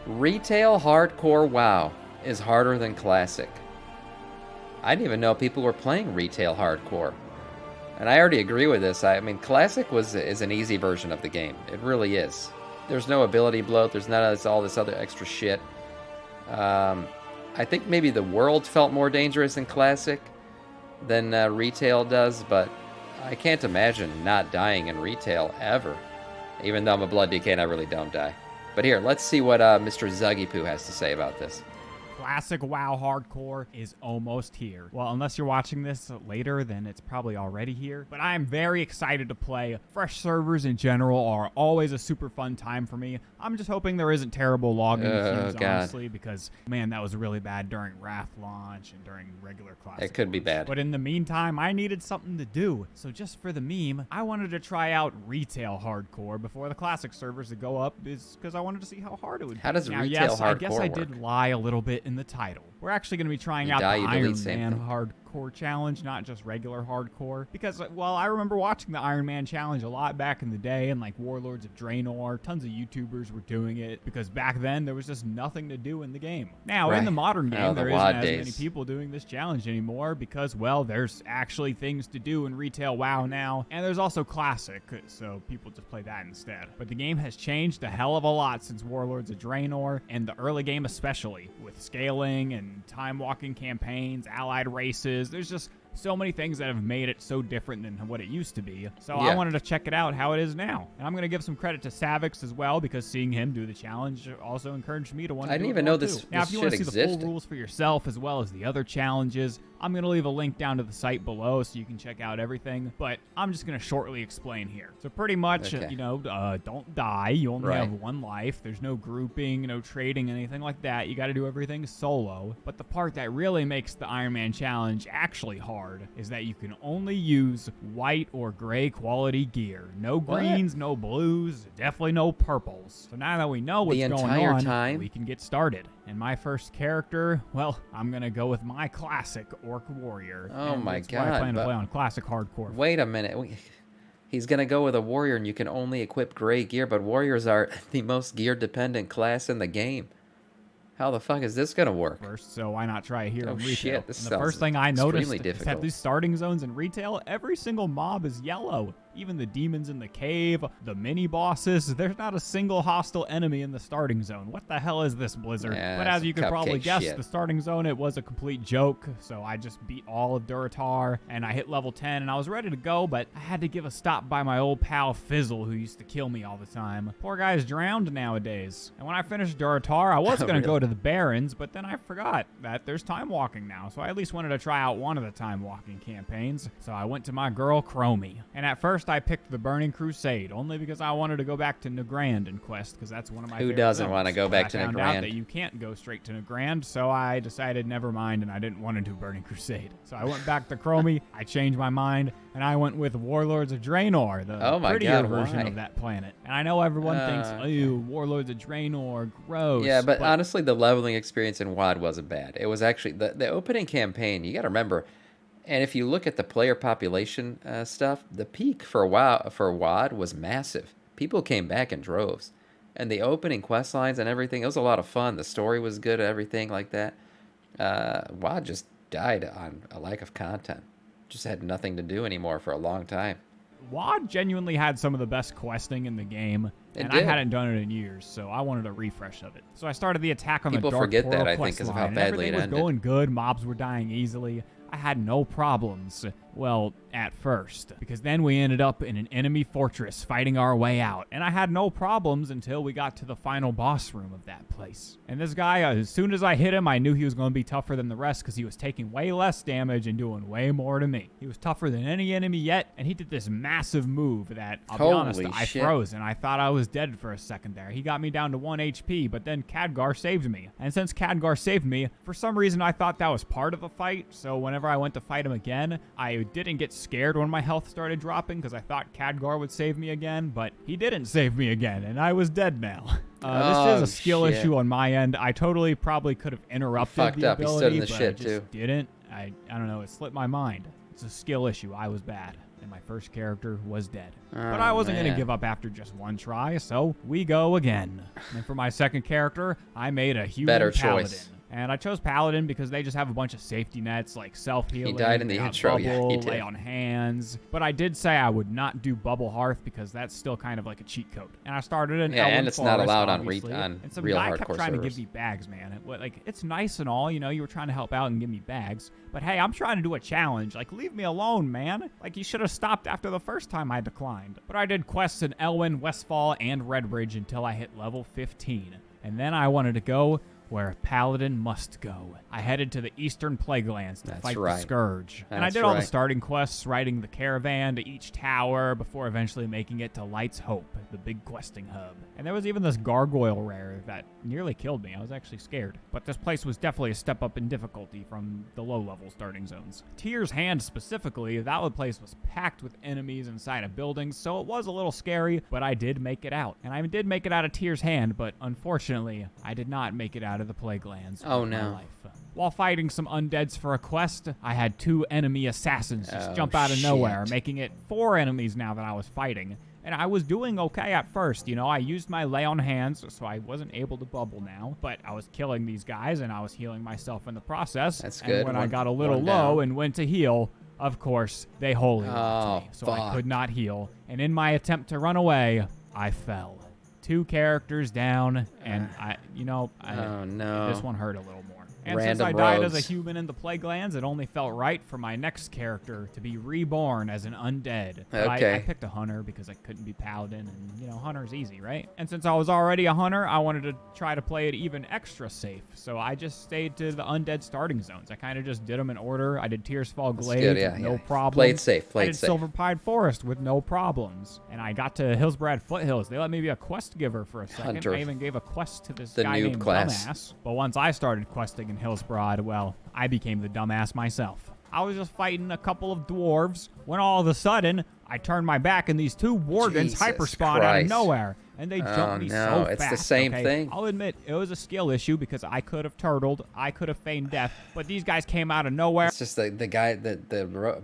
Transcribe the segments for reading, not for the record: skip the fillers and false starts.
Retail hardcore WoW is harder than classic. I didn't even know people were playing retail hardcore. And I already agree with this. I mean, classic is an easy version of the game. It really is. There's no ability bloat. There's none of this, all this other extra shit. I think maybe the world felt more dangerous in classic than retail does, but I can't imagine not dying in retail ever. Even though I'm a blood DK and I really don't die. But here, let's see what Mr. Zuggy Poo has to say about this. Classic WoW Hardcore is almost here. Well, unless you're watching this later, then it's probably already here. But I am very excited to play. Fresh servers in general are always a super fun time for me. I'm just hoping there isn't terrible login issues, honestly, because, man, that was really bad during Wrath launch and during regular Classic. It could be bad. But in the meantime, I needed something to do. So just for the meme, I wanted to try out Retail Hardcore before the Classic servers to go up, is because I wanted to see how hard it would be. How does Retail Hardcore work? I guess I did lie a little bit in the title. We're actually going to be trying out the Iron Man Hardcore Challenge, not just regular Hardcore. Because, well, I remember watching the Iron Man Challenge a lot back in the day, and like Warlords of Draenor, tons of YouTubers were doing it, because back then there was just nothing to do in the game. Now, in the modern game, there isn't as many people doing this challenge anymore, because, well, there's actually things to do in Retail WoW now, and there's also Classic, so people just play that instead. But the game has changed a hell of a lot since Warlords of Draenor, and the early game especially, with scaling and time-walking campaigns, allied races. There's just so many things that have made it so different than what it used to be. So I wanted to check it out how it is now. And I'm going to give some credit to Samiccus as well, because seeing him do the challenge also encouraged me to want to do it. I didn't even know this. Now, if you want to see the full rules for yourself as well as the other challenges, I'm going to leave a link down to the site below so you can check out everything. But I'm just going to shortly explain here. So pretty much, you know, don't die. You only have one life. There's no grouping, no trading, anything like that. You got to do everything solo. But the part that really makes the Iron Man Challenge actually hard is that you can only use white or gray quality gear. No greens, no blues, definitely no purples. So now that we know what's going on, we can get started. And my first character, well, I'm going to go with my classic Orc Warrior. Oh my God. I plan to play on Classic Hardcore. Wait a minute. He's going to go with a warrior and you can only equip gray gear, but warriors are the most gear-dependent class in the game. How the fuck is this going to work? So why not try it here in retail? Shit, the first thing I noticed is that these starting zones in retail, every single mob is yellow. Even the demons in the cave, the mini bosses, there's not a single hostile enemy in the starting zone. What the hell is this, Blizzard? But as you can probably guess, the starting zone, it was a complete joke. So I just beat all of Duratar, and I hit level 10, and I was ready to go, but I had to give a stop by my old pal Fizzle, who used to kill me all the time. Poor guy's drowned nowadays. And when I finished Duratar, I was going to go to the Barrens, but then I forgot that there's time walking now. So I at least wanted to try out one of the time walking campaigns. So I went to my girl Chromie. And at first I picked the Burning Crusade, only because I wanted to go back to Nagrand in Quest, because that's one of my favorite Who doesn't zones. want to go back to I found Nagrand? out that you can't go straight to Nagrand, so I decided never mind, and I didn't want to do Burning Crusade. So I went back to Chromie, I changed my mind, and I went with Warlords of Draenor, the prettier version of that planet. And I know everyone thinks, oh, Warlords of Draenor, gross. Yeah, but honestly, the leveling experience in WoD wasn't bad. It was actually, the opening campaign, you got to remember, and if you look at the player population stuff, the peak for WoD was massive. People came back in droves. And the opening quest lines and everything, it was a lot of fun. The story was good, everything like that. WoD just died on a lack of content. Just had nothing to do anymore for a long time. WoD genuinely had some of the best questing in the game, and I hadn't done it in years, so I wanted a refresh of it. So I started the attack on the Dark Portal quest line. People forget that, I think, because of how badly it ended. Everything was going good, mobs were dying easily. I had no problems. Well, at first, because then we ended up in an enemy fortress fighting our way out, and I had no problems until we got to the final boss room of that place. And this guy, as soon as I hit him, I knew he was going to be tougher than the rest because he was taking way less damage and doing way more to me. He was tougher than any enemy yet, and he did this massive move that, I'll be honest, I froze, and I thought I was dead for a second there. He got me down to 1 HP, but then Khadgar saved me. And since Khadgar saved me, for some reason I thought that was part of the fight, so whenever I went to fight him again, I didn't get scared when my health started dropping because I thought Khadgar would save me again, but he didn't save me again, and I was dead now. This is a skill issue on my end. I totally probably could have interrupted the ability, but I just didn't. I don't know, it slipped my mind. It's a skill issue. I was bad. and my first character was dead. But I wasn't going to give up after just one try, so we go again. And for my second character, I made a human Better paladin. choice. And I chose Paladin because they just have a bunch of safety nets like self-healing. He died in the intro, bubble, he did. lay on hands. But I did say I would not do Bubble Hearth because that's still kind of like a cheat code. And I started an Elven and it's Forest, not allowed on and some real guy hardcore kept trying to servers. give me bags, man. It's nice and all, you were trying to help out and give me bags. But hey, I'm trying to do a challenge. Leave me alone, man. You should have stopped after the first time I declined. But I did quests in Elwyn, Westfall, and Redbridge until I hit level 15. And then I wanted to go where a paladin must go. I headed to the Eastern Plaguelands to fight the Scourge. And I did all the starting quests, riding the caravan to each tower before eventually making it to Light's Hope, the big questing hub. And there was even this gargoyle rare that nearly killed me. I was actually scared. But this place was definitely a step up in difficulty from the low-level starting zones. Tyr's Hand specifically, that place was packed with enemies inside of buildings, so it was a little scary, but I did make it out. And I did make it out of Tyr's Hand, but unfortunately, I did not make it out of the Plaguelands. Oh, my no. life. While fighting some undeads for a quest, I had 2 enemy assassins just jump out of nowhere, making it 4 enemies now that I was fighting. And I was doing okay at first, I used my lay on hands, so I wasn't able to bubble now, but I was killing these guys and I was healing myself in the process. That's good. And when I got a little low and went to heal, of course, they holy rocked me, so I could not heal. And in my attempt to run away, I fell. 2 characters down, and oh no, this one hurt a little more. And Random since I died rogues. as a human in the Plaguelands, it only felt right for my next character to be reborn as an undead. But Okay. I picked a hunter because I couldn't be paladin, and hunter's easy, right? And since I was already a hunter, I wanted to try to play it even extra safe. So I just stayed to the undead starting zones. I kind of just did them in order. I did Tearsfall Glade with no problem. Played safe. I did Silverpine Forest with no problems. And I got to Hillsbrad Foothills. They let me be a quest giver for a second. Hunter. I even gave a quest to this The guy noob named class. Dumbass. But once I started questing in Hillsbrad, well, I became the dumbass myself. I was just fighting a couple of dwarves when all of a sudden I turned my back and these 2 Worgans hyperspawned out of nowhere. And they jumped me so fast. It's the same thing. I'll admit, it was a skill issue because I could have turtled, I could have feigned death, but these guys came out of nowhere. It's just the guy,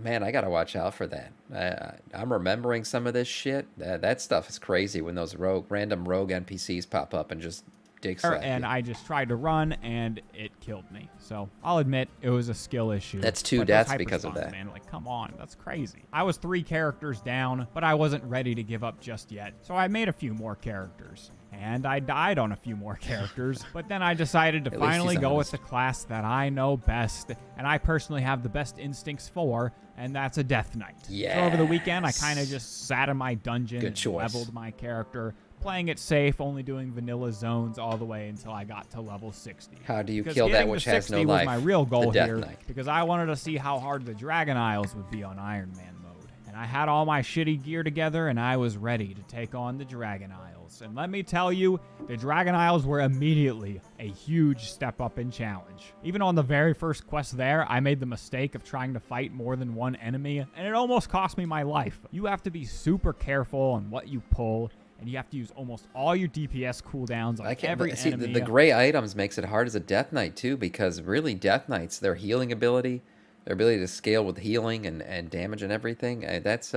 man, I gotta watch out for that. I'm remembering some of this shit. That stuff is crazy when those random rogue NPCs pop up and just dick slap and you. I just tried to run, and it killed me. So I'll admit it was a skill issue. That's 2 deaths because of that. Man, come on, that's crazy. I was 3 characters down, but I wasn't ready to give up just yet. So I made a few more characters. And I died on a few more characters, but then I decided to finally go with the class that I know best, and I personally have the best instincts for, and that's a Death Knight. Yes. So over the weekend, I kind of just sat in my dungeon and choice. leveled my character, playing it safe, only doing vanilla zones all the way until I got to level 60. How do you Because kill that getting which to has 60 no life? was my real goal The Death here, Knight. because I wanted to see how hard the Dragon Isles would be on Iron Man mode. And I had all my shitty gear together, and I was ready to take on the Dragon Isles. And let me tell you, the Dragon Isles were immediately a huge step up in challenge. Even on the very first quest there, I made the mistake of trying to fight more than one enemy, and it almost cost me my life. You have to be super careful on what you pull, and you have to use almost all your DPS cooldowns on every enemy. The gray items makes it hard as a Death Knight too, because really Death Knights, their healing ability, their ability to scale with healing and damage and everything, that's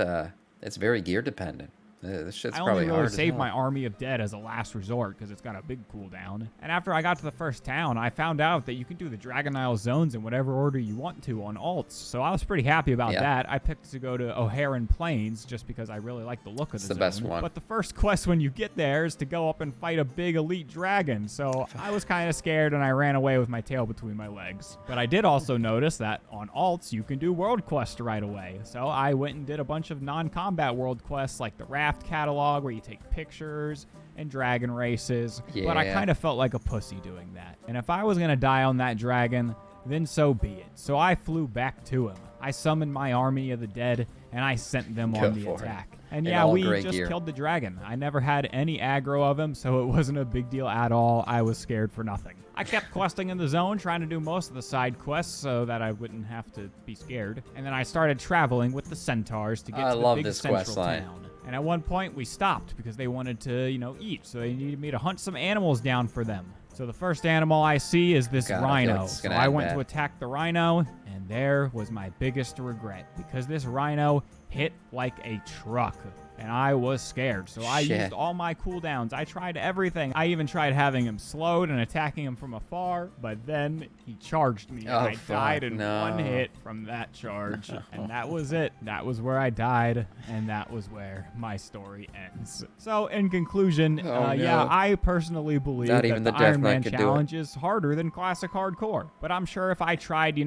very gear dependent. This shit's probably hard. I only really saved my army of dead as a last resort because it's got a big cooldown. And after I got to the first town, I found out that you can do the Dragon Isle zones in whatever order you want to on alts. So I was pretty happy about that. I picked to go to O'Haran Plains just because I really like the look of the zone. Best one. But the first quest when you get there is to go up and fight a big elite dragon. So I was kind of scared and I ran away with my tail between my legs. But I did also notice that on alts you can do world quests right away. So I went and did a bunch of non-combat world quests like the Raft catalog where you take pictures and dragon races, but I kind of felt like a pussy doing that. And if I was going to die on that dragon, then so be it. So I flew back to him. I summoned my army of the dead, and I sent them on the attack. And yeah, we just killed the dragon. I never had any aggro of him, so it wasn't a big deal at all. I was scared for nothing. I kept questing in the zone, trying to do most of the side quests so that I wouldn't have to be scared. And then I started traveling with the centaurs to get to the big central town. And at one point, we stopped because they wanted to, eat. So they needed me to hunt some animals down for them. So the first animal I see is this rhino. Like so I went to attack the rhino, and there was my biggest regret, because this rhino hit like a truck. And I was scared, so I used all my cooldowns. I tried everything. I even tried having him slowed and attacking him from afar, but then he charged me, and I died in one hit from that charge. And that was it. That was where I died, and that was where my story ends. So, in conclusion, yeah, I personally believe that the Iron Man challenge is harder than Classic Hardcore. But I'm sure if I tried,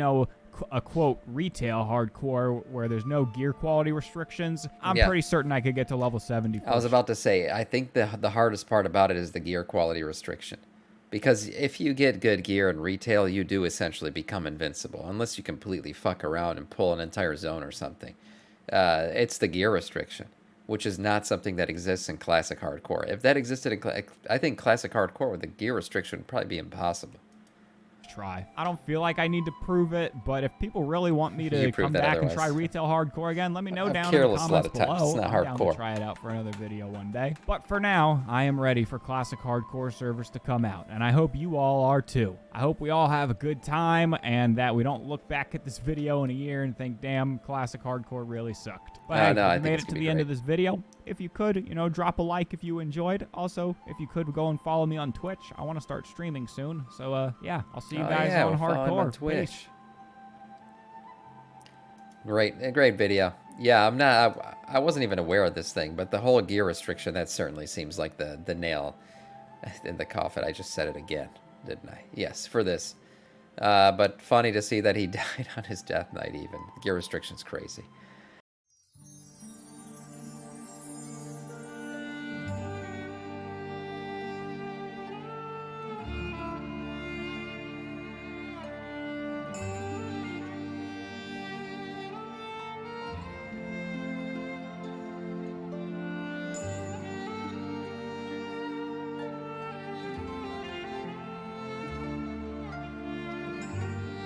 a quote retail hardcore where there's no gear quality restrictions, I'm pretty certain I could get to level 70. I was about to say, I think the hardest part about it is the gear quality restriction. Because if you get good gear in retail, you do essentially become invincible, unless you completely fuck around and pull an entire zone or something. It's the gear restriction, which is not something that exists in Classic Hardcore. If that existed in I think Classic Hardcore with the gear restriction would probably be impossible. Try. I don't feel like I need to prove it, but if people really want me to come back and try retail hardcore again, let me know down in the comments below. I'm down to try it out for another video one day. But for now, I am ready for Classic Hardcore servers to come out, and I hope you all are too. I hope we all have a good time, and that we don't look back at this video in a year and think, damn, Classic Hardcore really sucked. But hey, if you made it to the end of this video, if you could, drop a like if you enjoyed. Also, if you could go and follow me on Twitch. I want to start streaming soon. So, yeah, I'll see you guys on Hardcore. On Twitch. Peace. Great video. Yeah, I wasn't even aware of this thing, but the whole gear restriction, that certainly seems like the nail in the coffin. I just said it again, didn't I? Yes, for this. But funny to see that he died on his death night even. Gear restriction's crazy.